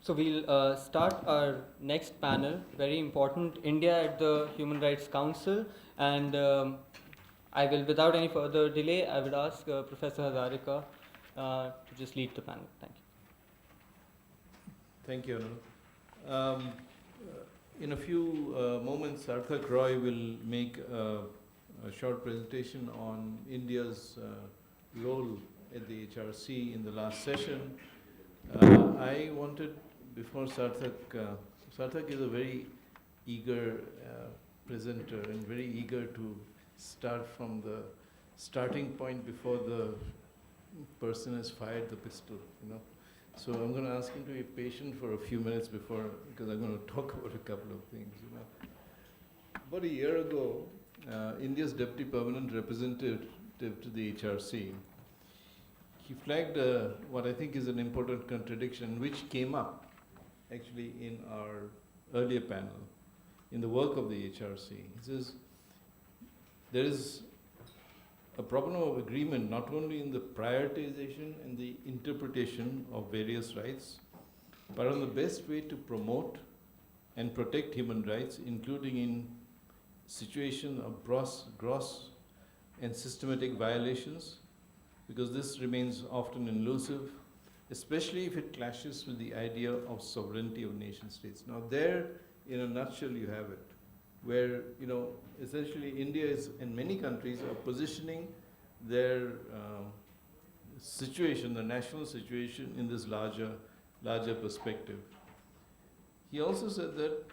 So we'll start our next panel, very important, India at the Human Rights Council. And I will, without any further delay, I would ask Professor Hazarika to just lead the panel. Thank you. Thank you, Anil. In a few moments, CHRI will make a short presentation on India's role at the HRC in the last session. I wanted, before Sarthak is a very eager presenter and very eager to start from the starting point before the person has fired the pistol, you know. So I'm going to ask him to be patient for a few minutes because I'm going to talk about a couple of things, you know. About a year ago, India's Deputy Permanent Representative to the HRC, he flagged what I think is an important contradiction, which came up actually in our earlier panel, in the work of the HRC. He says, there is a problem of agreement not only in the prioritization and the interpretation of various rights, but on the best way to promote and protect human rights, including in situations of gross and systematic violations, because this remains often elusive, especially if it clashes with the idea of sovereignty of nation states. Now there, in a nutshell, you have it, where, you know, essentially India is, and many countries are positioning their situation, the national situation, in this larger perspective. He also said that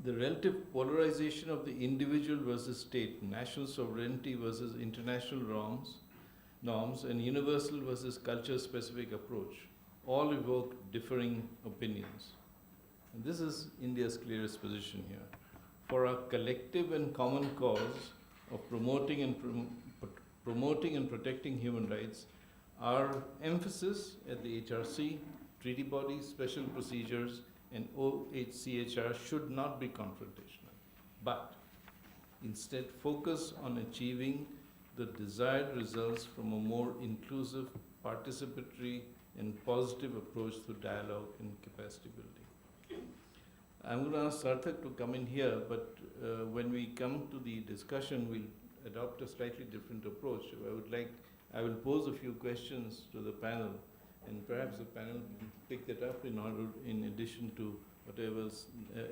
the relative polarization of the individual versus state, national sovereignty versus international norms, and universal versus culture-specific approach all evoke differing opinions. And this is India's clearest position here. For a collective and common cause of promoting and protecting human rights, our emphasis at the HRC, treaty bodies, special procedures, and OHCHR should not be confrontational, but instead focus on achieving the desired results from a more inclusive, participatory, and positive approach through dialogue and capacity building. I'm going to ask Sarthak to come in here, but when we come to the discussion, we'll adopt a slightly different approach. I will pose a few questions to the panel, and perhaps the panel can pick that up in addition to whatever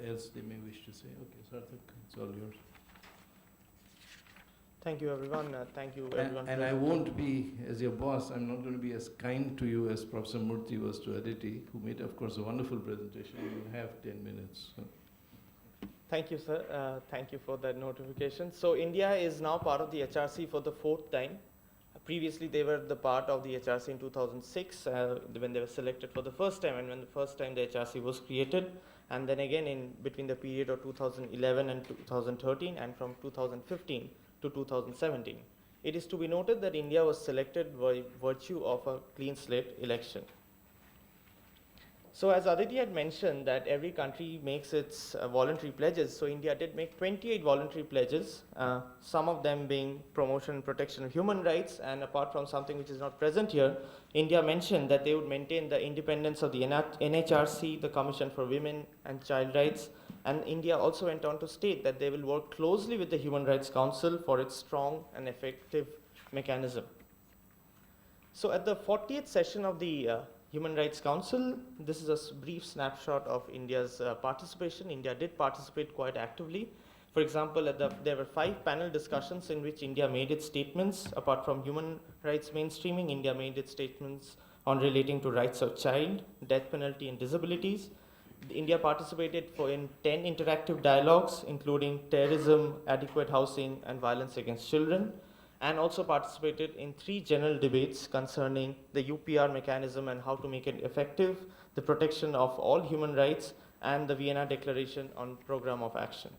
else they may wish to say. Okay, Sarthak, it's all yours. Thank you, everyone. Thank you, everyone. And I won't be, as your boss, I'm not going to be as kind to you as Professor Murthy was to Aditi, who made, of course, a wonderful presentation. You have 10 minutes. So. Thank you, sir. Thank you for that notification. So India is now part of the HRC for the 4th time. Previously, they were the part of the HRC in 2006 when they were selected for the first time, and when the first time the HRC was created, and then again in between the period of 2011 and 2013, and from 2015 to 2017. It is to be noted that India was selected by virtue of a clean slate election. So as Aditi had mentioned that every country makes its voluntary pledges, so India did make 28 voluntary pledges, some of them being promotion and protection of human rights, and apart from something which is not present here, India mentioned that they would maintain the independence of the NHRC, the Commission for Women and Child Rights, and India also went on to state that they will work closely with the Human Rights Council for its strong and effective mechanism. So at the 40th session of the Human Rights Council, this is a brief snapshot of India's participation. India did participate quite actively. For example, there were 5 panel discussions in which India made its statements. Apart from human rights mainstreaming, India made its statements on relating to rights of child, death penalty, and disabilities. India participated in 10 interactive dialogues, including terrorism, adequate housing, and violence against children, and also participated in 3 general debates concerning the UPR mechanism and how to make it effective, the protection of all human rights, and the Vienna Declaration on Program of Action.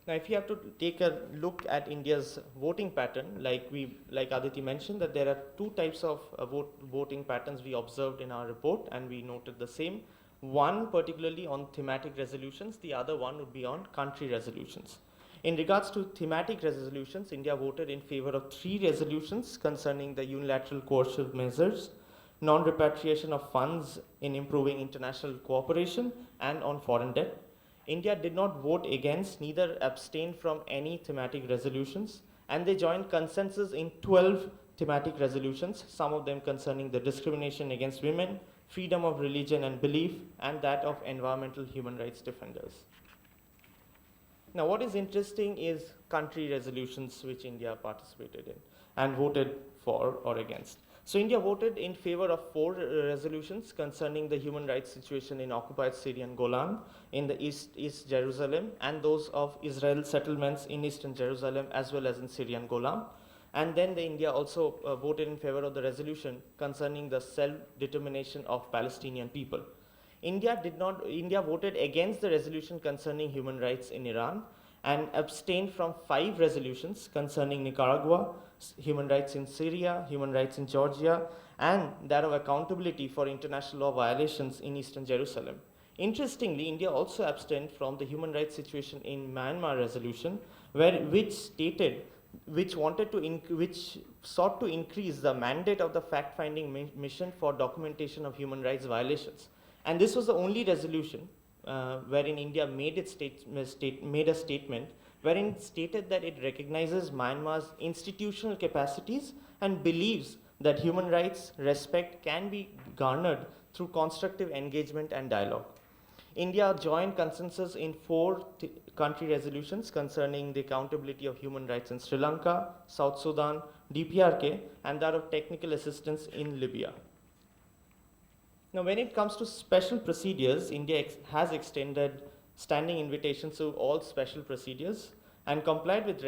Now, if you have to take a look at India's voting pattern, like Aditi mentioned, that there are 2 types of voting patterns we observed in our report, and we noted the same. One particularly on thematic resolutions, the other one would be on country resolutions. In regards to thematic resolutions, India voted in favor of 3 resolutions concerning the unilateral coercive measures, non-repatriation of funds in improving international cooperation, and on foreign debt. India did not vote against, neither abstain from any thematic resolutions, and they joined consensus in 12 thematic resolutions, some of them concerning the discrimination against women, freedom of religion and belief, and that of environmental human rights defenders. Now, what is interesting is country resolutions which India participated in and voted for or against. So India voted in favor of 4 resolutions concerning the human rights situation in occupied Syrian Golan, in the East Jerusalem, and those of Israel settlements in Eastern Jerusalem as well as in Syrian Golan. And then India also voted in favor of the resolution concerning the self-determination of Palestinian people. India voted against the resolution concerning human rights in Iran and abstained from 5 resolutions concerning Nicaragua, human rights in Syria, human rights in Georgia, and that of accountability for international law violations in Eastern Jerusalem. Interestingly, India also abstained from the human rights situation in Myanmar resolution, which sought to increase the mandate of the fact-finding mission for documentation of human rights violations. And this was the only resolution wherein India made a statement wherein it stated that it recognizes Myanmar's institutional capacities and believes that human rights respect can be garnered through constructive engagement and dialogue. India joined consensus in 4 country resolutions concerning the accountability of human rights in Sri Lanka, South Sudan, DPRK, and that of technical assistance in Libya. Now, when it comes to special procedures, India has extended standing invitations to all special procedures and complied with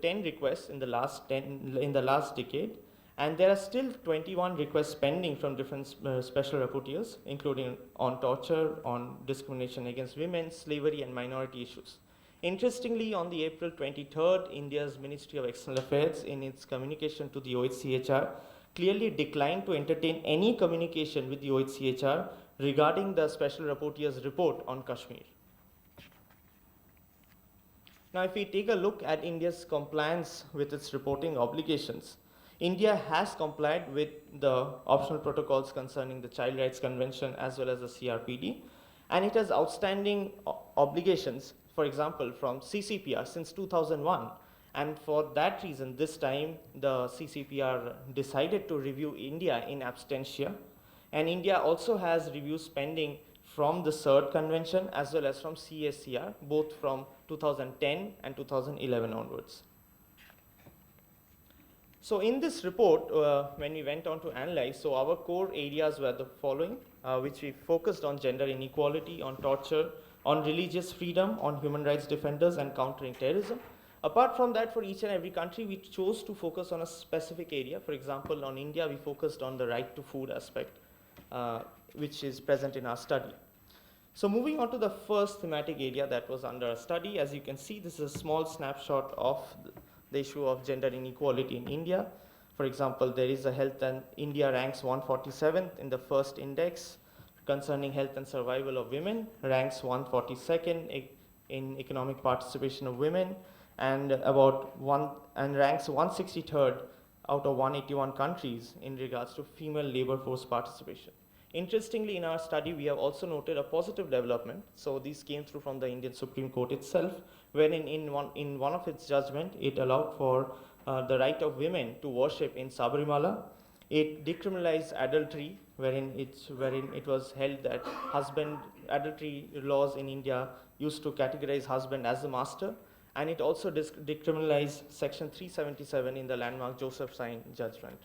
10 requests in the last decade, and there are still 21 requests pending from different special rapporteurs, including on torture, on discrimination against women, slavery, and minority issues. Interestingly, on the April 23rd, India's Ministry of External Affairs, in its communication to the OHCHR, clearly declined to entertain any communication with the OHCHR regarding the Special Rapporteur's report on Kashmir. Now, if we take a look at India's compliance with its reporting obligations, India has complied with the optional protocols concerning the Child Rights Convention as well as the CRPD, and it has outstanding obligations, for example, from CCPR since 2001. And for that reason, this time the CCPR decided to review India in absentia. And India also has reviews pending from the CERD convention as well as from CSCR, both from 2010 and 2011 onwards. So in this report, when we went on to analyze, so our core areas were the following, which we focused on gender inequality, on torture, on religious freedom, on human rights defenders, and countering terrorism. Apart from that, for each and every country, we chose to focus on a specific area. For example, on India, we focused on the right to food aspect, which is present in our study. So moving on to the first thematic area that was under our study, as you can see, this is a small snapshot of the issue of gender inequality in India. For example, there is a health, and India ranks 147th in the first index concerning health and survival of women, ranks 142nd in economic participation of women, and ranks 163rd out of 181 countries in regards to female labor force participation. Interestingly, in our study, we have also noted a positive development. So these came through from the Indian Supreme Court itself, wherein in one of its judgment, it allowed for the right of women to worship in Sabarimala. It decriminalized adultery, wherein it was held that adultery laws in India used to categorize husband as the master. And it also decriminalized Section 377 in the landmark Joseph Sign judgment.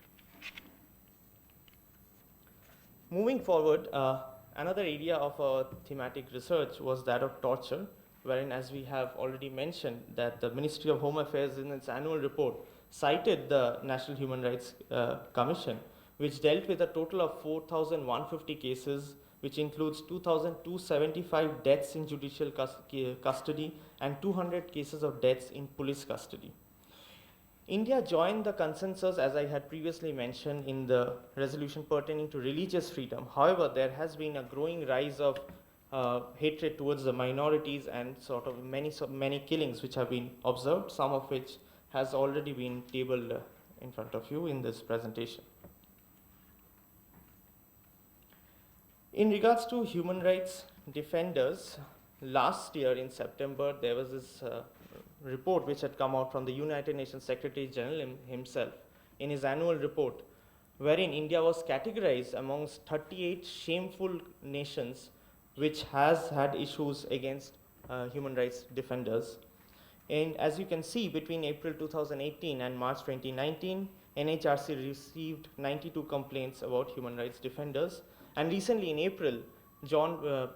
Moving forward, another area of thematic research was that of torture, wherein, as we have already mentioned, that the Ministry of Home Affairs in its annual report cited the National Human Rights Commission, which dealt with a total of 4,150 cases, which includes 2,275 deaths in judicial custody and 200 cases of deaths in police custody. India joined the consensus, as I had previously mentioned, in the resolution pertaining to religious freedom. However, there has been a growing rise of hatred towards the minorities and sort of many killings which have been observed, some of which has already been tabled in front of you in this presentation. In regards to human rights defenders, last year in September there was this report which had come out from the United Nations Secretary General himself in his annual report, wherein India was categorized amongst 38 shameful nations which has had issues against human rights defenders. And as you can see, between April 2018 and March 2019, NHRC received 92 complaints about human rights defenders. And recently in April,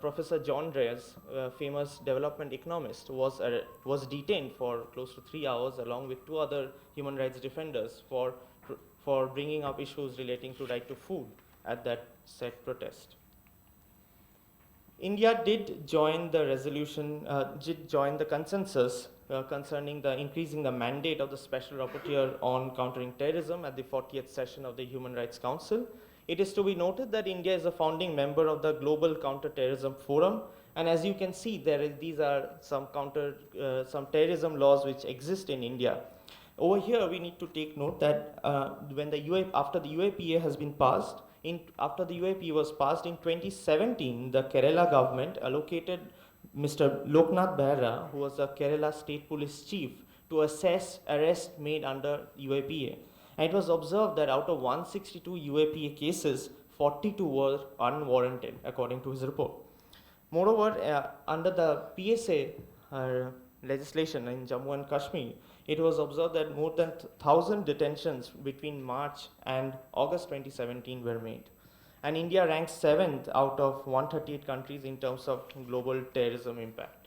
Professor John Reyes, famous development economist, was detained for close to 3 hours along with 2 other human rights defenders for bringing up issues relating to right to food at that said protest. India did join the consensus concerning the increasing the mandate of the Special Rapporteur on countering terrorism at the 40th session of the Human Rights Council. It is to be noted that India is a founding member of the Global Counter-Terrorism Forum, and as you can see, these are some terrorism laws which exist in India. Over here, we need to take note that after the UAPA has been passed, after the UAP was passed in 2017, the Kerala government allocated Mr. Loknath Behra, who was the Kerala State Police Chief, to assess arrests made under UAPA. And it was observed that out of 162 UAPA cases, 42 were unwarranted, according to his report. Moreover, under the PSA legislation in Jammu and Kashmir, it was observed that more than 1,000 detentions between March and August 2017 were made. And India ranks 7th out of 138 countries in terms of global terrorism impact.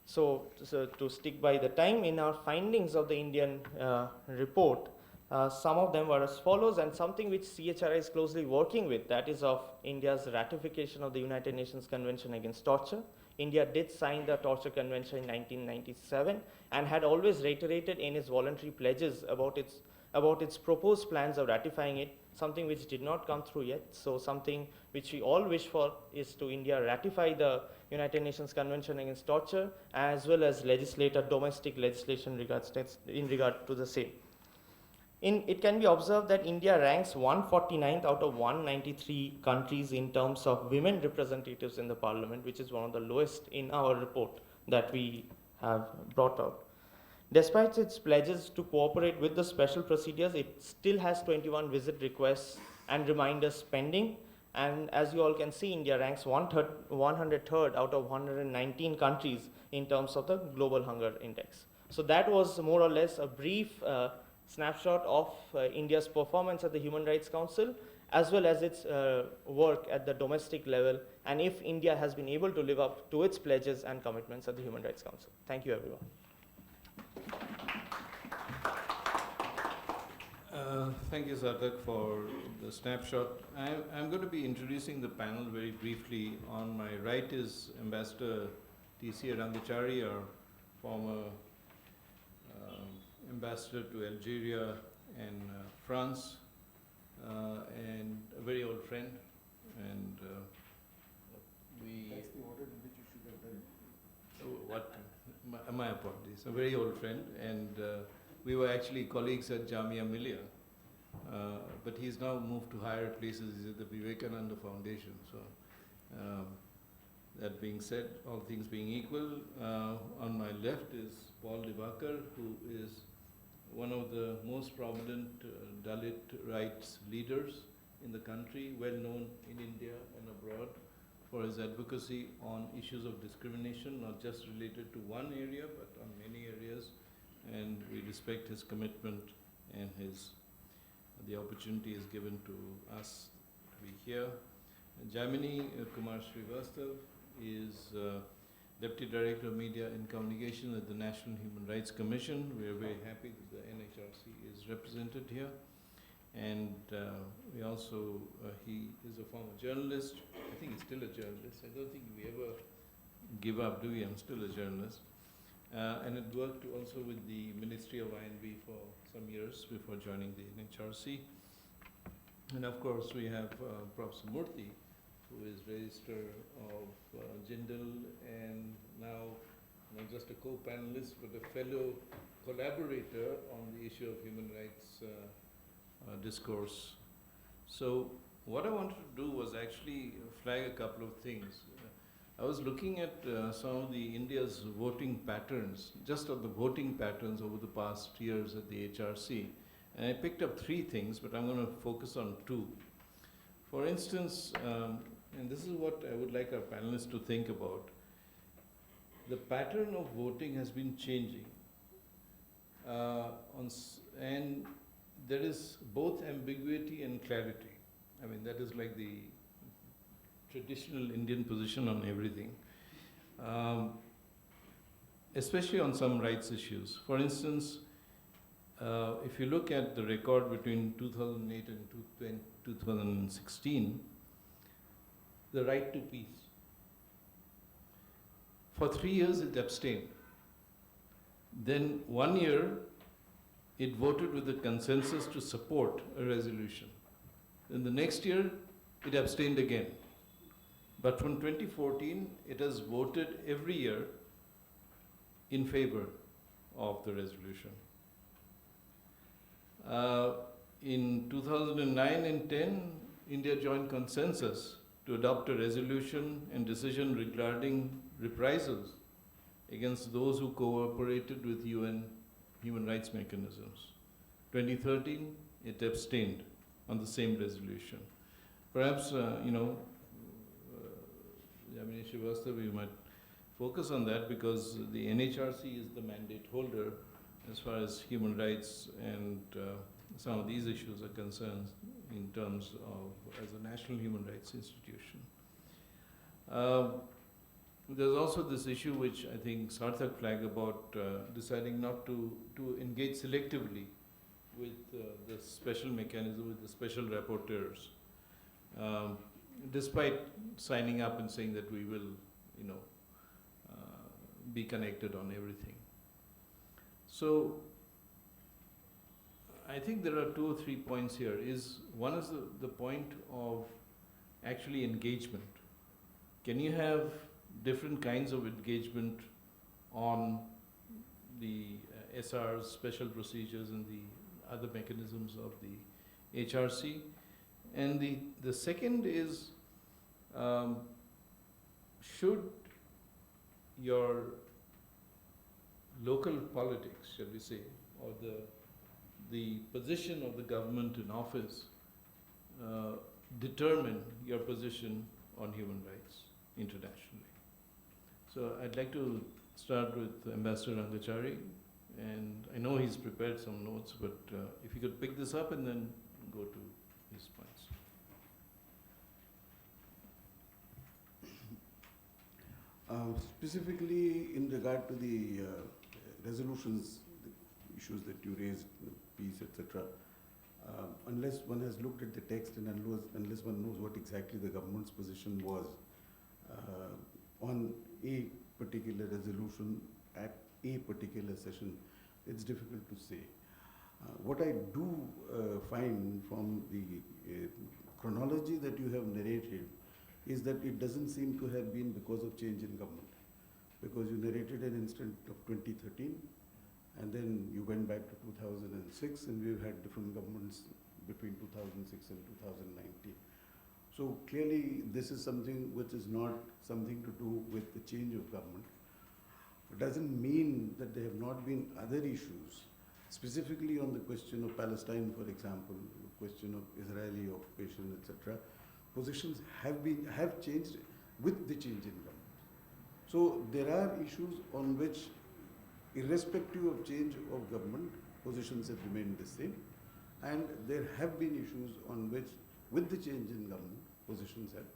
So to stick by the time, in our findings of the Indian report, some of them were as follows, and something which CHRI is closely working with, that is of India's ratification of the United Nations Convention Against Torture. India did sign the Torture Convention in 1997 and had always reiterated in its voluntary pledges about its proposed plans of ratifying it, something which did not come through yet. So something which we all wish for is to India ratify the United Nations Convention Against Torture, as well as legislate a domestic legislation in regard to the same. It can be observed that India ranks 149th out of 193 countries in terms of women representatives in the parliament, which is one of the lowest in our report that we have brought out. Despite its pledges to cooperate with the special procedures, it still has 21 visit requests and reminders pending. And as you all can see, India ranks 103rd out of 119 countries in terms of the Global Hunger Index. So that was more or less a brief snapshot of India's performance at the Human Rights Council, as well as its work at the domestic level, and if India has been able to live up to its pledges and commitments at the Human Rights Council. Thank you, everyone. Thank you, Sarthak, for the snapshot. I'm going to be introducing the panel very briefly. On my right is Ambassador T.C. Rangachari, our former ambassador to Algeria and France, and a very old friend. And That's the order in which you should have done it. My apologies. A very old friend, and we were actually colleagues at Jamia Millia. But he's now moved to higher places. He's at the Vivekananda Foundation. So, that being said, all things being equal, on my left is Paul Divakar, who is one of the most prominent Dalit rights leaders in the country, well known in India and abroad for his advocacy on issues of discrimination, not just related to one area, but on many areas. And we respect his commitment and the opportunity is given to us to be here. Jamini Kumar Srivastav is Deputy Director of Media and Communication at the National Human Rights Commission. We are very happy that the NHRC is represented here. And we also, he is a former journalist. I think he's still a journalist. I don't think we ever give up, do we? I'm still a journalist. And it worked also with the Ministry of INV for some years before joining the NHRC. And of course, we have Professor Murthy, who is Registrar of Jindal and now not just a co-panelist, but a fellow collaborator on the issue of human rights discourse. So what I wanted to do was actually flag a couple of things. I was looking at some of the India's voting patterns, just of the voting patterns over the past years at the HRC, and I picked up 3 things, but I'm going to focus on 2. For instance, and this is what I would like our panelists to think about, the pattern of voting has been changing. And there is both ambiguity and clarity. I mean, that is like the traditional Indian position on everything, especially on some rights issues. For instance, if you look at the record between 2008 and 2016, the right to peace. For 3 years it abstained. Then 1 year it voted with a consensus to support a resolution. Then the next year it abstained again. But from 2014 it has voted every year in favor of the resolution. In 2009 and 10, India joined consensus to adopt a resolution and decision regarding reprisals against those who cooperated with UN human rights mechanisms. 2013, it abstained on the same resolution. Perhaps, Yamini Srivastava, you might focus on that because the NHRC is the mandate holder as far as human rights and some of these issues are concerned in terms of as a national human rights institution. There's also this issue which I think Sarthak flagged about deciding not to engage selectively with the special mechanism, with the special rapporteurs, despite signing up and saying that we will, be connected on everything. So I think there are 2 or 3 points here. One is the point of actually engagement. Can you have different kinds of engagement on the SR's special procedures and the other mechanisms of the HRC? And the second is, should your local politics, shall we say, or the position of the government in office determine your position on human rights internationally? So I'd like to start with Ambassador Rangachari, and I know he's prepared some notes, but if you could pick this up and then go to his points. Specifically in regard to the resolutions, the issues that you raised, peace, etc., unless one has looked at the text and unless one knows what exactly the government's position was on a particular resolution at a particular session, it's difficult to say. What I do find from the chronology that you have narrated is that it doesn't seem to have been because of change in government. Because you narrated an instant of 2013, and then you went back to 2006, and we've had different governments between 2006 and 2019. So clearly, this is something which is not something to do with the change of government. It doesn't mean that there have not been other issues, specifically on the question of Palestine, for example, the question of Israeli occupation, etc. Positions have changed with the change in government. So there are issues on which, irrespective of change of government, positions have remained the same, and there have been issues on which, with the change in government, positions have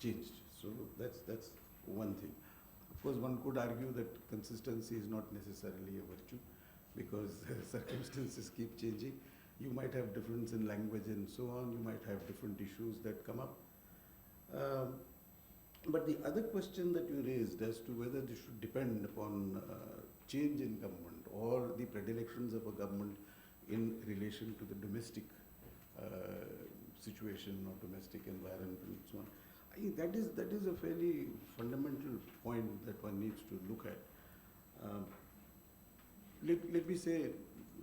changed. So that's one thing. Of course, one could argue that consistency is not necessarily a virtue, because circumstances keep changing. You might have difference in language and so on. You might have different issues that come up. But the other question that you raised as to whether this should depend upon change in government or the predilections of a government in relation to the domestic situation or domestic environment and so on, I think that is a fairly fundamental point that one needs to look at. Let me say a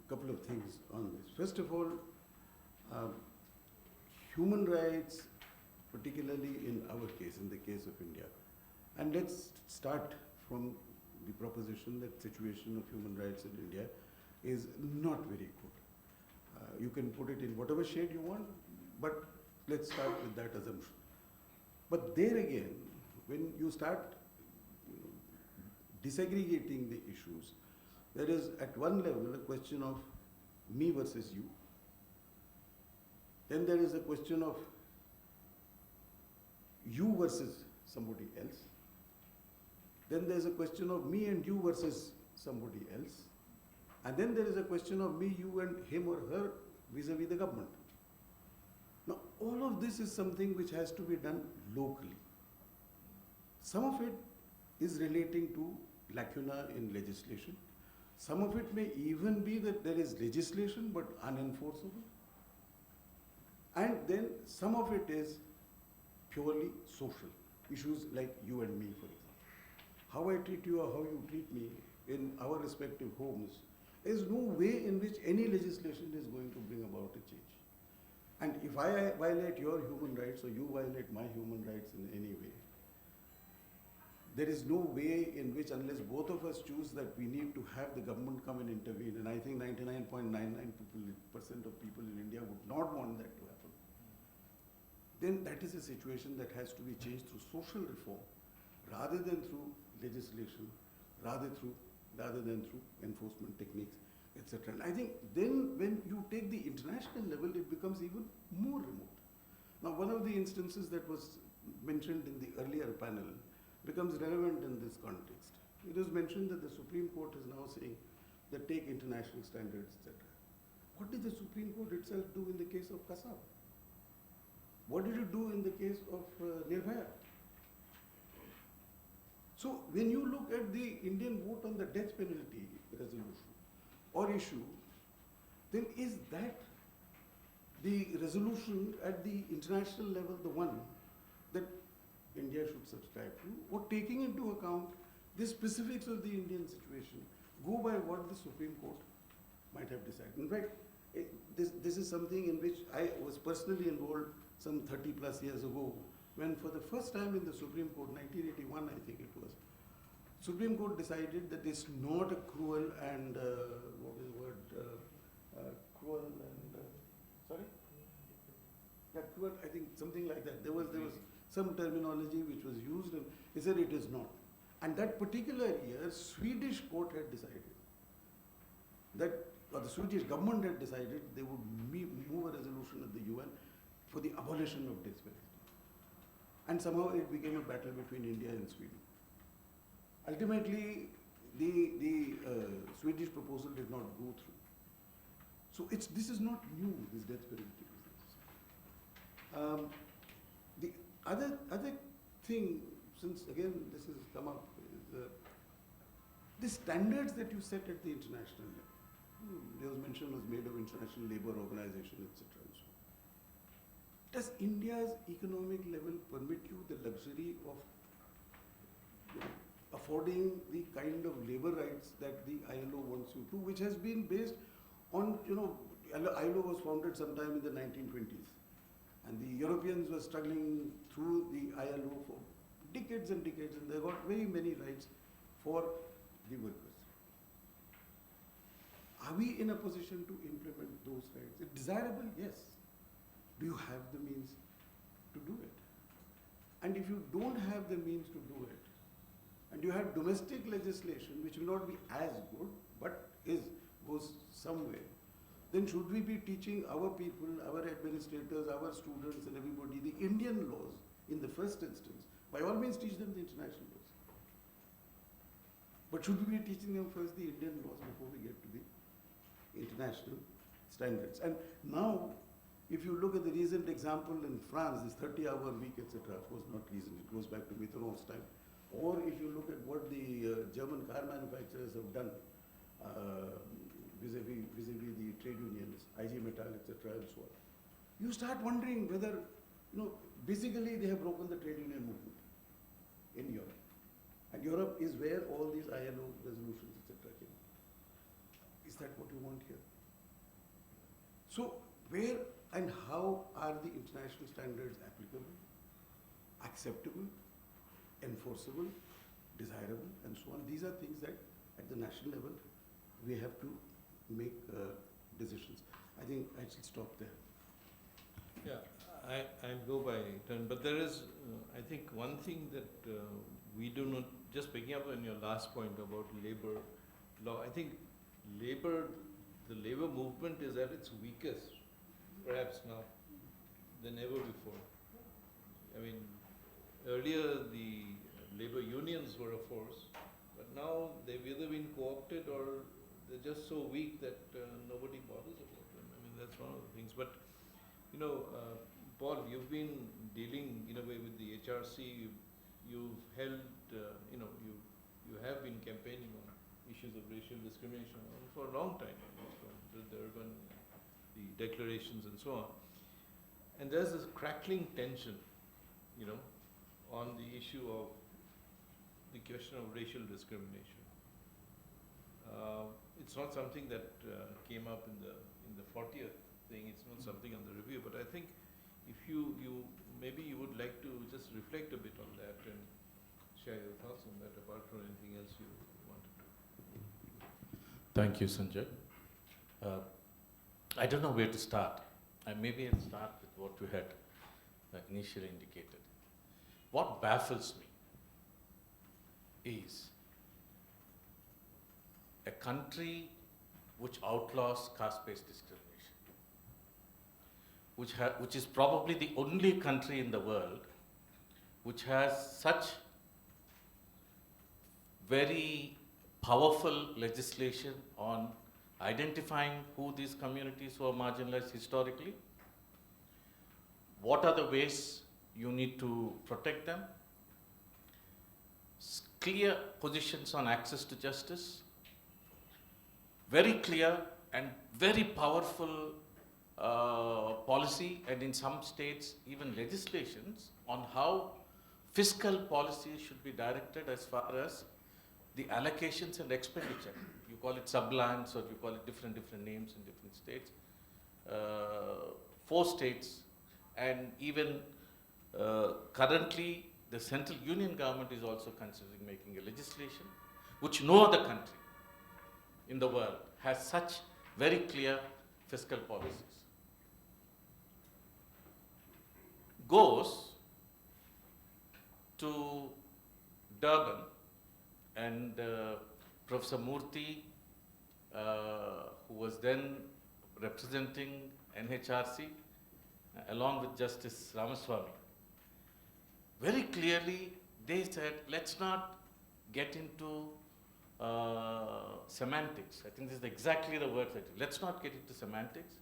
couple of things on this. First of all, human rights particularly in our case, in the case of India. And let's start from the proposition that situation of human rights in India is not very good. You can put it in whatever shade you want, but let's start with that assumption. But there again, when you start disaggregating the issues, there is at one level a question of me versus you. Then there is a question of you versus somebody else. Then there is a question of me and you versus somebody else. And then there is a question of me, you and him or her vis-a-vis the government. Now, all of this is something which has to be done locally. Some of it is relating to lacuna in legislation. Some of it may even be that there is legislation but unenforceable. And then some of it is purely social. Issues like you and me, for example. How I treat you or how you treat me in our respective homes is no way in which any legislation is going to bring about a change. And if I violate your human rights or you violate my human rights in any way, there is no way in which, unless both of us choose that we need to have the government come and intervene, and I think 99.99% of people in India would not want that to happen, then that is a situation that has to be changed through social reform rather than through legislation, rather than through enforcement techniques, etc. And I think then when you take the international level, it becomes even more remote. Now, one of the instances that was mentioned in the earlier panel becomes relevant in this context. It was mentioned that the Supreme Court is now saying that take international standards, etc. What did the Supreme Court itself do in the case of Kasab? What did it do in the case of Nirbhaya? So when you look at the Indian vote on the death penalty resolution or issue, then is that the resolution at the international level the one that India should subscribe to, or taking into account the specifics of the Indian situation, go by what the Supreme Court might have decided? In fact, this is something in which I was personally involved some 30 plus years ago, when for the first time in the Supreme Court, 1981 I think it was, Supreme Court decided that it's not a cruel and, what is the word, cruel and, sorry? Yeah, cruel, I think something like that. There was some terminology which was used, and he said it is not. And that particular year, Swedish court had decided that, or the Swedish government had decided they would move a resolution at the UN for the abolition of death penalty. And somehow it became a battle between India and Sweden. Ultimately, the Swedish proposal did not go through. So this is not new, this death penalty business. The other thing, since again this has come up, is the standards that you set at the international level. There was made of International Labour Organization, etc. and so on. Does India's economic level permit you the luxury of affording the kind of labour rights that the ILO wants you to, which has been based on, ILO was founded sometime in the 1920s. And the Europeans were struggling through the ILO for decades and decades, and they got very many rights for the workers. Are we in a position to implement those rights? It's desirable, yes. Do you have the means to do it? And if you don't have the means to do it, and you have domestic legislation which will not be as good, but goes somewhere, then should we be teaching our people, our administrators, our students and everybody the Indian laws in the first instance? By all means teach them the international laws. But should we be teaching them first the Indian laws before we get to the international standards? And now, if you look at the recent example in France, this 30-hour week, etc., of course not recent, it goes back to Mitterrand's time. Or if you look at what the German car manufacturers have done, vis-a-vis the trade unions, IG Metall, etc., and so on. You start wondering whether, basically they have broken the trade union movement in Europe. And Europe is where all these ILO resolutions, etc., came. Is that what you want here? So, where and how are the international standards applicable? acceptable, enforceable, desirable, and so on. These are things that at the national level we have to make decisions. I think I should stop there. Yeah, I'll go by turn, but there is, I think one thing that we do not, just picking up on your last point about labor law, I think the labor movement is at its weakest, perhaps now, than ever before. I mean, earlier the labor unions were a force, but now they've either been co-opted or they're just so weak that nobody bothers about them. I mean, that's one of the things. But, you know, Paul, you've been dealing in a way with the HRC. You've held, you know, you have been campaigning on issues of racial discrimination for a long time, from the Durban, the declarations and so on. And there's this crackling tension, you know, on the issue of the question of racial discrimination. It's not something that came up in the 40th thing. It's not something on the review. But I think if you maybe you would like to just reflect a bit on that and share your thoughts on that, apart from anything else you wanted to. Thank you, Sanjay. I don't know where to start. Maybe I'll start with what you had initially indicated. What baffles me is a country which outlaws caste-based discrimination, which is probably the only country in the world which has such very powerful legislation on identifying who these communities who are marginalized historically, what are the ways you need to protect them, clear positions on access to justice, very clear and very powerful policy, and in some states even legislations on how fiscal policy should be directed as far as the allocations and expenditure. You call it sublands or you call it different names in different states. 4 states, and even currently the central union government is also considering making a legislation which no other country in the world has such very clear fiscal policies. Goes to Durban, and Professor Murthy, who was then representing NHRC, along with Justice Ramaswamy, very clearly they said, let's not get into semantics. I think this is exactly the word. Let's not get into semantics.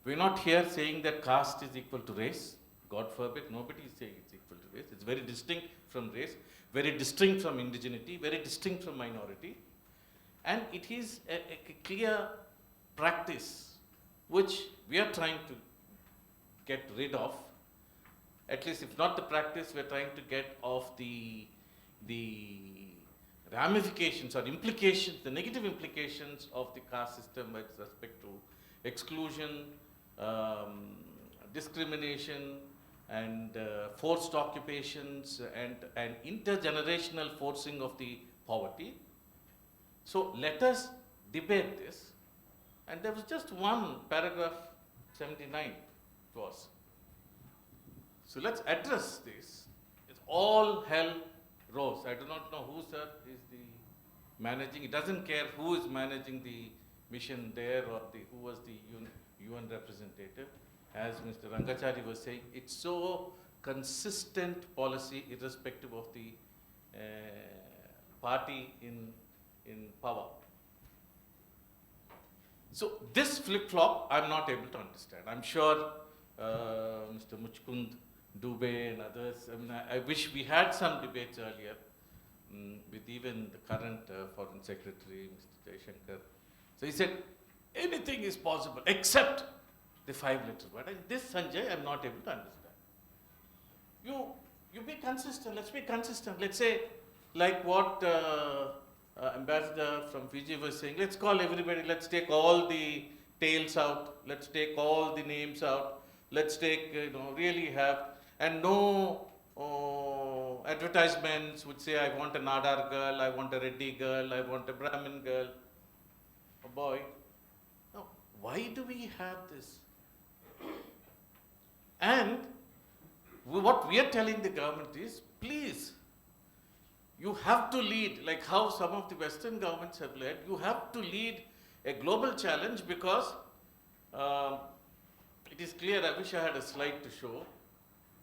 We're not here saying that caste is equal to race. God forbid, nobody is saying it's equal to race. It's very distinct from race, very distinct from indigeneity, very distinct from minority. And it is a clear practice which we are trying to get rid of. At least if not the practice, we're trying to get off the ramifications or implications, the negative implications of the caste system with respect to exclusion, discrimination, and forced occupations, and intergenerational forcing of the poverty. So let us debate this. And there was just one paragraph, 79 it was. So let's address this. It's all hell rose. I do not know who, sir, is the managing. It doesn't care who is managing the mission there or who was the UN representative. As Mr. Rangachari was saying, it's so consistent policy irrespective of the party in power. So this flip-flop, I'm not able to understand. I'm sure Mr. Muchkund Dubey and others, I mean, I wish we had some debates earlier with even the current Foreign Secretary, Mr. Jaishankar. So he said, anything is possible except the 5-letter word. And this, Sanjay, I'm not able to understand. You be consistent. Let's be consistent. Let's say, like what Ambassador from Fiji was saying, let's call everybody, let's take all the tails out, let's take all the names out, let's take, really have, and no advertisements would say, I want a Nadar girl, I want a Reddy girl, I want a Brahmin girl, a boy. Now, why do we have this? And what we are telling the government is, please, you have to lead, like how some of the Western governments have led, you have to lead a global challenge because it is clear, I wish I had a slide to show.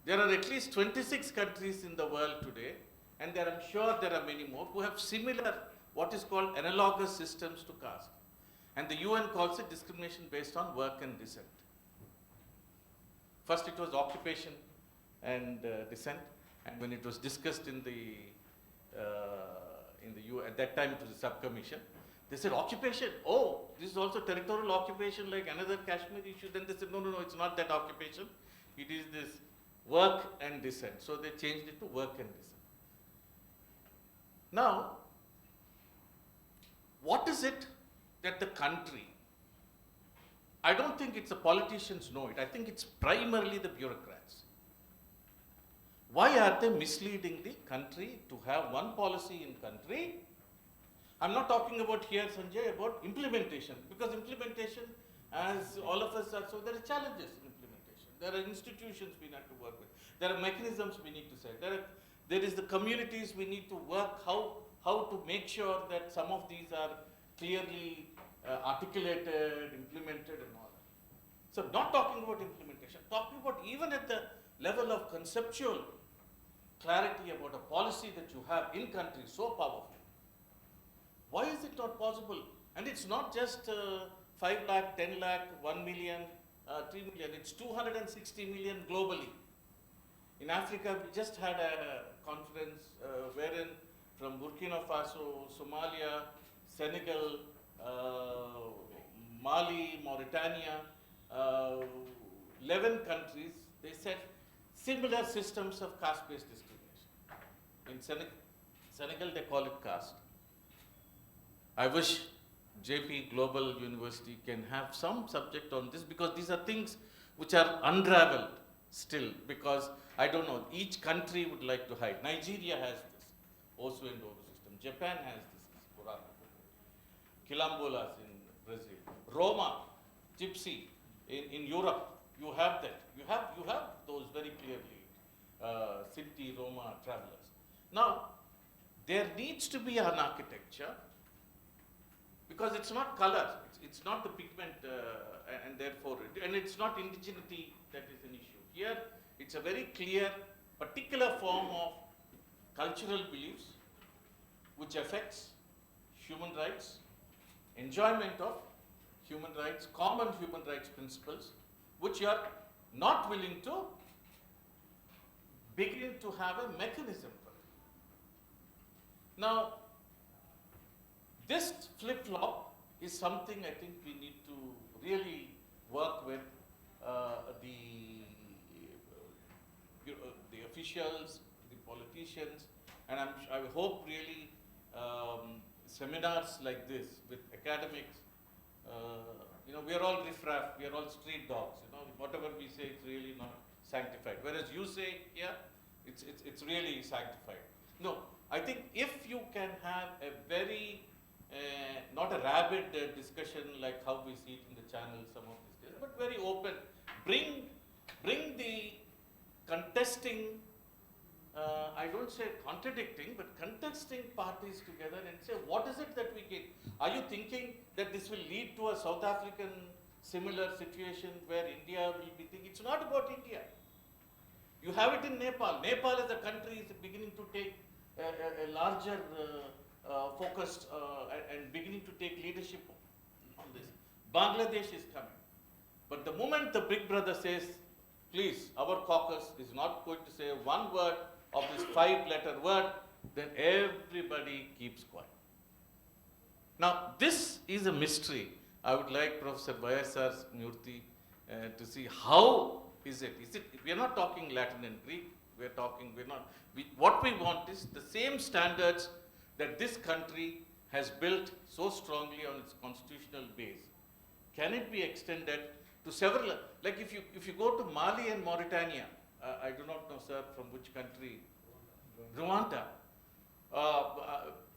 There are at least 26 countries in the world today, and I'm sure there are many more, who have similar, what is called analogous systems to caste. And the UN calls it discrimination based on work and descent. First it was occupation and descent, and when it was discussed in the UN, at that time it was a subcommission, they said occupation, oh, this is also territorial occupation like another Kashmir issue. Then they said, no, it's not that occupation, it is this work and descent. So they changed it to work and descent. Now, what is it that the country, I don't think it's the politicians know it, I think it's primarily the bureaucrats. Why are they misleading the country to have one policy in country? I'm not talking about here, Sanjay, about implementation, because implementation, as all of us are, so there are challenges in implementation. There are institutions we need to work with. There are mechanisms we need to set. There is the communities we need to work, how to make sure that some of these are clearly articulated, implemented and all that. So not talking about implementation, talking about even at the level of conceptual clarity about a policy that you have in country so powerful. Why is it not possible? And it's not just 5 lakh, 10 lakh, 1 million, 3 million, it's 260 million globally. In Africa, we just had a conference wherein from Burkina Faso, Somalia, Senegal, Mali, Mauritania, 11 countries, they said similar systems of caste-based discrimination. In Senegal, they call it caste. I wish JP Global University can have some subject on this, because these are things which are unraveled still, because I don't know, each country would like to hide. Nigeria has this, Osu and Oru system. Japan has this, Quilombolas in Brazil. Roma, Gypsy in Europe, you have that. You have those very clearly, Sinti, Roma travelers. Now, there needs to be an architecture, because it's not color, it's not the pigment, and therefore, and it's not indigeneity that is an issue. Here, it's a very clear, particular form of cultural beliefs which affects human rights, enjoyment of human rights, common human rights principles, which you are not willing to begin to have a mechanism for it. Now, this flip-flop is something I think we need to really work with the officials, the politicians, and I hope really seminars like this with academics, we are all riffraff, we are all street dogs, whatever we say it's really not sanctified. Whereas you say, yeah, it's really sanctified. No, I think if you can have a very not a rabid discussion like how we see it in the channel some of these days, but very open. Bring the contesting, I don't say contradicting, but contesting parties together and say, what is it that we get? Are you thinking that this will lead to a South African similar situation where India will be thinking? It's not about India. You have it in Nepal. Nepal as a country is beginning to take a larger focused and beginning to take leadership on this. Bangladesh is coming. But the moment the big brother says, please, our caucus is not going to say one word of this 5-letter word, then everybody keeps quiet. Now, this is a mystery. I would like Professor Y.S.R. Murthy to see how is it. We are not talking Latin and Greek. What we want is the same standards that this country has built so strongly on its constitutional base. Can it be extended to several, like if you go to Mali and Mauritania, I do not know, sir, from which country. Rwanda.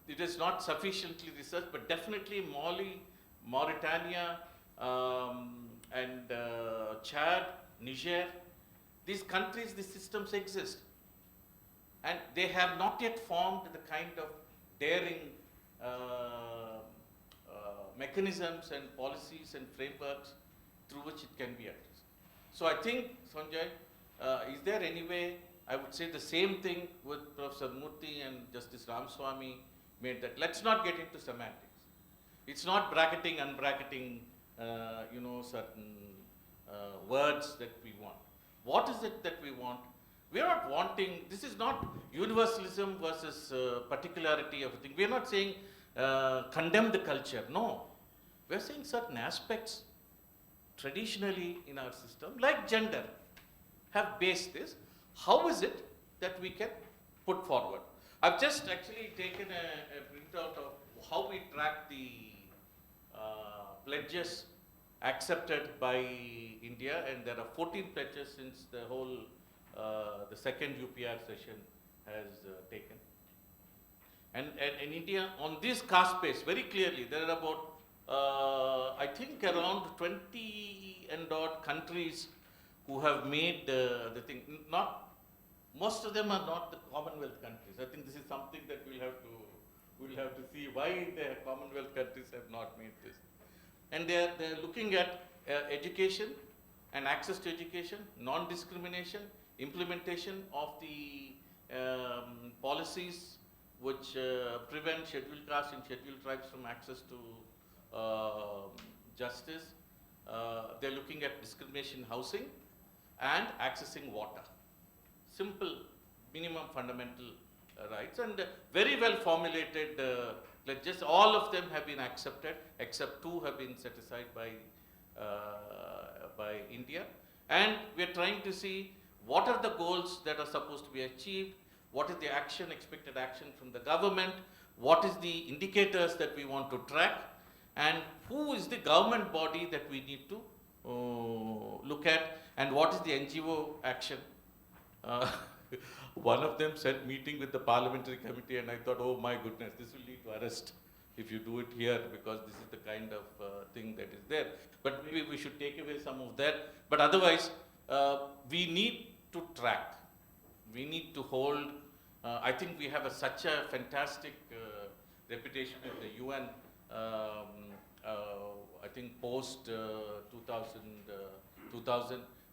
It is not sufficiently researched, but definitely Mali, Mauritania, and Chad, Niger. These countries, these systems exist. And they have not yet formed the kind of daring mechanisms and policies and frameworks through which it can be addressed. So I think, Sanjay, is there any way, I would say the same thing with Professor Murthy and Justice Ramaswamy made that, let's not get into semantics. It's not bracketing, unbracketing, certain words that we want. What is it that we want? We are not wanting, this is not universalism versus particularity of a thing. We are not saying condemn the culture, no. We are saying certain aspects traditionally in our system, like gender, have based this. How is it that we can put forward? I've just actually taken a printout of how we track the pledges accepted by India, and there are 14 pledges since the whole, the second UPR session has taken. And in India, on this caste base, very clearly, there are about, I think around 20 and odd countries who have made the thing. Most of them are not the Commonwealth countries. I think this is something that we'll have to see why the Commonwealth countries have not made this. And they're looking at education and access to education, non-discrimination, implementation of the policies which prevent scheduled castes and scheduled tribes from access to justice. They're looking at discrimination housing and accessing water. Simple, minimum fundamental rights, and very well formulated pledges. All of them have been accepted, except 2 have been set aside by India. And we're trying to see what are the goals that are supposed to be achieved, what is the action, expected action from the government, what is the indicators that we want to track, and who is the government body that we need to look at, and what is the NGO action. One of them said meeting with the parliamentary committee, and I thought, oh my goodness, this will lead to arrest if you do it here, because this is the kind of thing that is there. But maybe we should take away some of that. But otherwise, we need to track. We need to hold. I think we have such a fantastic reputation at the UN. I think post 2000,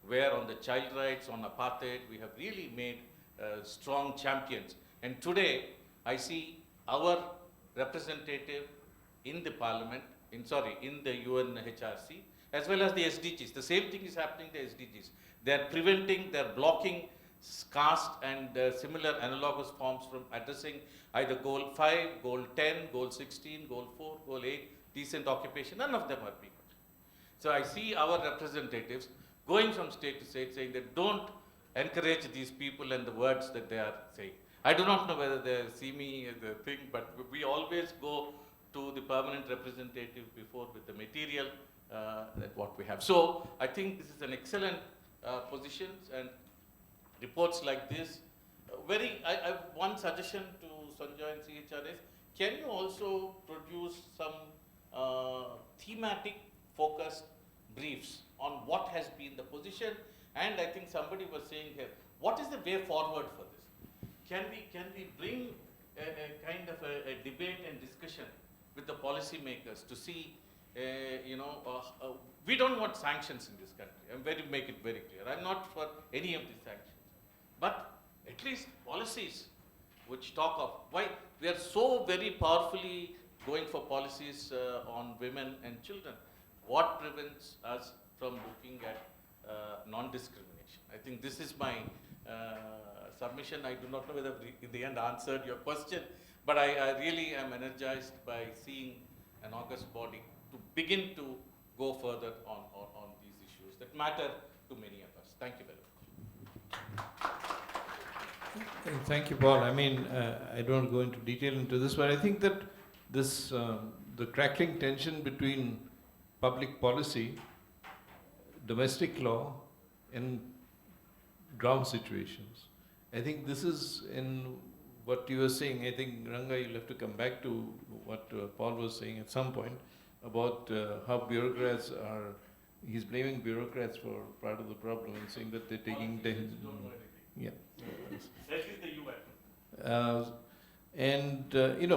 where on the child rights, on apartheid, we have really made strong champions. And today, I see our representative in the parliament, in the UNHRC, as well as the SDGs. The same thing is happening in the SDGs. They're preventing, they're blocking caste and similar analogous forms from addressing either goal 5, goal 10, goal 16, goal 4, goal 8, decent occupation. None of them are being addressed. So I see our representatives going from state to state saying that don't encourage these people and the words that they are saying. I do not know whether they see me as a thing, but we always go to the permanent representative before with the material that what we have. So I think this is an excellent position, and reports like this, I have one suggestion to Sanjay and CHRI. Can you also produce some thematic focused briefs on what has been the position? And I think somebody was saying here, what is the way forward for this? Can we bring a kind of a debate and discussion with the policymakers to see, we don't want sanctions in this country. Make it very clear. I'm not for any of these sanctions. But at least policies which talk of why we are so very powerfully going for policies on women and children. What prevents us from looking at non-discrimination? I think this is my submission. I do not know whether in the end answered your question, but I really am energized by seeing an august body to begin to go further on these issues that matter to many of us. Thank you very much. Thank you, Paul. I mean, I don't go into detail into this, but I think that this, the crackling tension between public policy, domestic law, and ground situations. I think this is in what you were saying. I think, Ranga, you'll have to come back to what Paul was saying at some point about how bureaucrats are, he's blaming bureaucrats for part of the problem and saying that they're taking... Yeah. Especially the UN.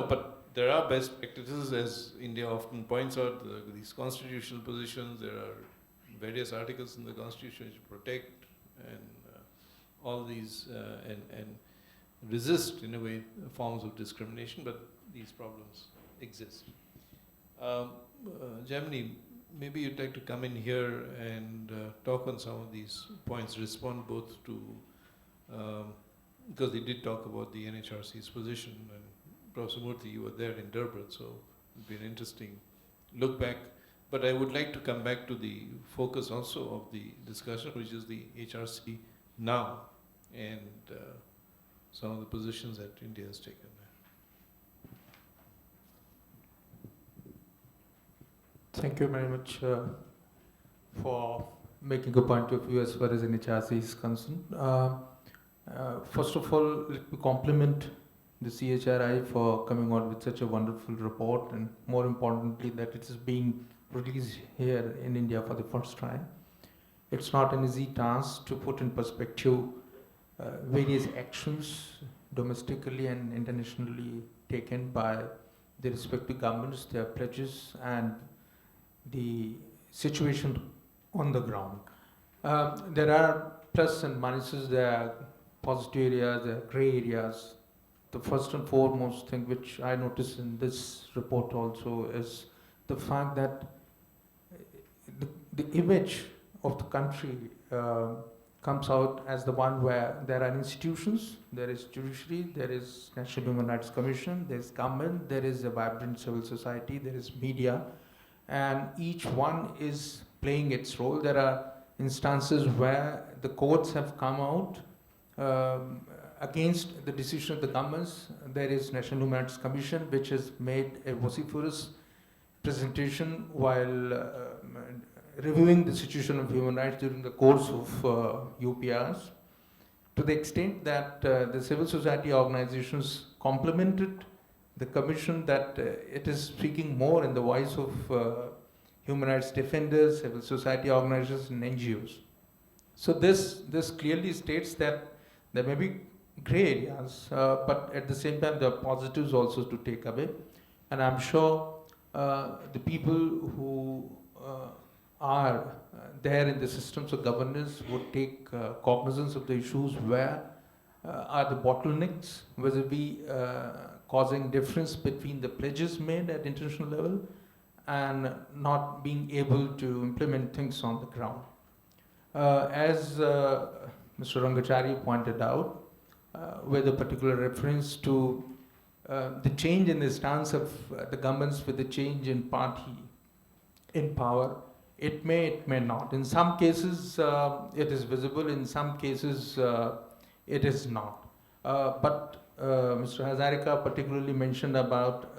But there are best practices, as India often points out, these constitutional positions. There are various articles in the constitution which protect and all these and resist, in a way, forms of discrimination, but these problems exist. Germany, maybe you'd like to come in here and talk on some of these points, respond both to, because they did talk about the NHRC's position, and Professor Murthy, you were there in Durban, so it'd be an interesting look back. But I would like to come back to the focus also of the discussion, which is the HRC now, and some of the positions that India has taken there. Thank you very much for making a point of view as far as NHRC is concerned. First of all, let me compliment the CHRI for coming out with such a wonderful report, and more importantly that it is being released here in India for the first time. It's not an easy task to put in perspective various actions domestically and internationally taken by the respective governments, their pledges, and the situation on the ground. There are plus and minuses, there are positive areas, there are grey areas. The first and foremost thing which I notice in this report also is the fact that the image of the country comes out as the one where there are institutions, there is judiciary, there is National Human Rights Commission, there is government, there is a vibrant civil society, there is media, and each one is playing its role. There are instances where the courts have come out against the decision of the governments. There is National Human Rights Commission which has made a vociferous presentation while reviewing the situation of human rights during the course of UPRs, to the extent that the civil society organizations complimented the commission that it is speaking more in the voice of human rights defenders, civil society organizations and NGOs. So this clearly states that there may be grey areas, but at the same time there are positives also to take away. And I'm sure the people who are there in the systems of governance would take cognizance of the issues where are the bottlenecks, vis-a-vis causing difference between the pledges made at international level and not being able to implement things on the ground. As Mr. Rangachari pointed out, with a particular reference to the change in the stance of the governments with the change in party in power, it may not. In some cases it is visible, in some cases it is not. But Mr. Hazarika particularly mentioned about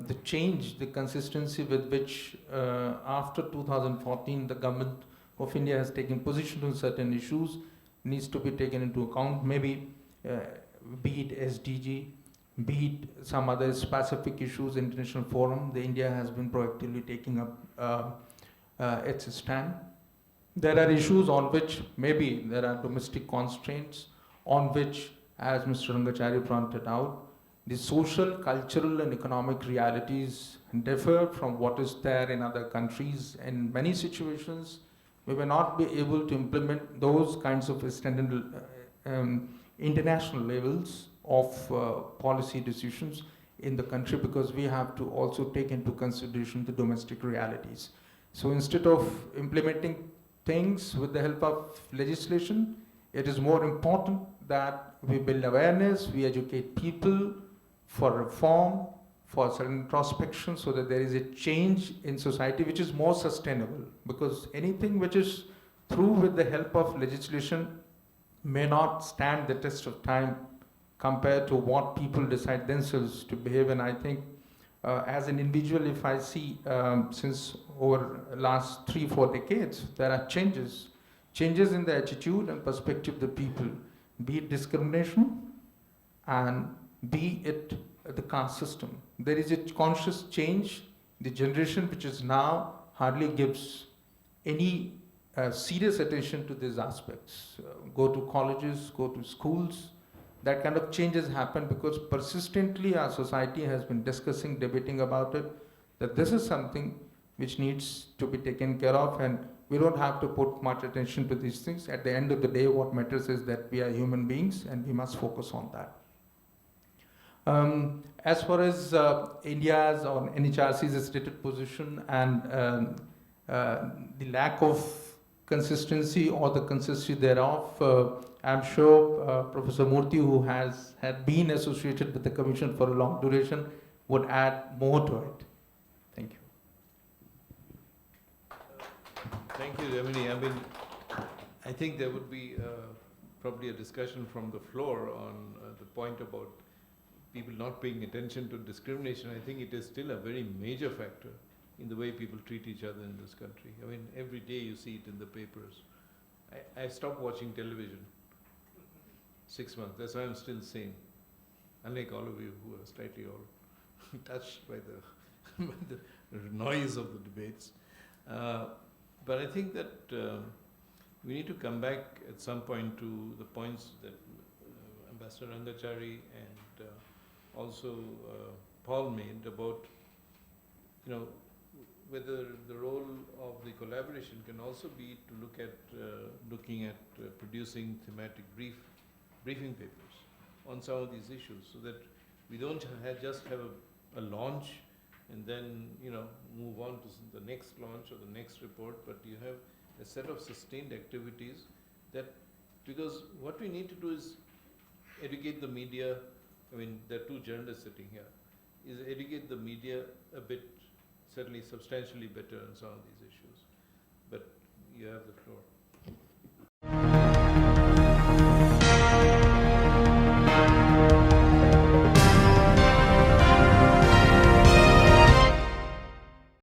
the change, the consistency with which after 2014 the government of India has taken position on certain issues needs to be taken into account. Maybe be it SDG, be it some other specific issues, international forum, the India has been proactively taking up its stand. There are issues on which maybe there are domestic constraints, on which, as Mr. Rangachari pointed out, the social, cultural and economic realities differ from what is there in other countries. In many situations, we may not be able to implement those kinds of standard international levels of policy decisions in the country, because we have to also take into consideration the domestic realities. So instead of implementing things with the help of legislation, it is more important that we build awareness, we educate people for reform, for certain introspection, so that there is a change in society which is more sustainable. Because anything which is through with the help of legislation may not stand the test of time compared to what people decide themselves to behave. And I think as an individual, if I see since over last 3-4 decades, there are changes changes in the attitude and perspective of the people, be it discrimination and be it the caste system. There is a conscious change. The generation which is now hardly gives any serious attention to these aspects. Go to colleges, go to schools. That kind of changes happen because persistently our society has been discussing, debating about it, that this is something which needs to be taken care of, and we don't have to put much attention to these things. At the end of the day, what matters is that we are human beings and we must focus on that. As far as India's or NHRC's stated position and the lack of consistency or the consistency thereof, I'm sure Professor Murthy, who had been associated with the Commission for a long duration, would add more to it. Thank you. Thank you, Remini. I mean, I think there would be probably a discussion from the floor on the point about people not paying attention to discrimination. I think it is still a very major factor in the way people treat each other in this country. I mean, every day you see it in the papers. I stopped watching television 6 months. That's why I'm still sane. Unlike all of you who are slightly all touched by the, by the noise of the debates. But I think that we need to come back at some point to the points that Ambassador Rangachari and also Paul made about, you know, whether the role of the collaboration can also be to look at looking at producing thematic briefing papers on some of these issues, so that we don't just have a launch and then, you know, move on to the next launch or the next report, but you have a set of sustained activities that, because what we need to do is educate the media. I mean, there are two journalists sitting here, is educate the media a bit, certainly substantially better on some of these issues. But you have the floor.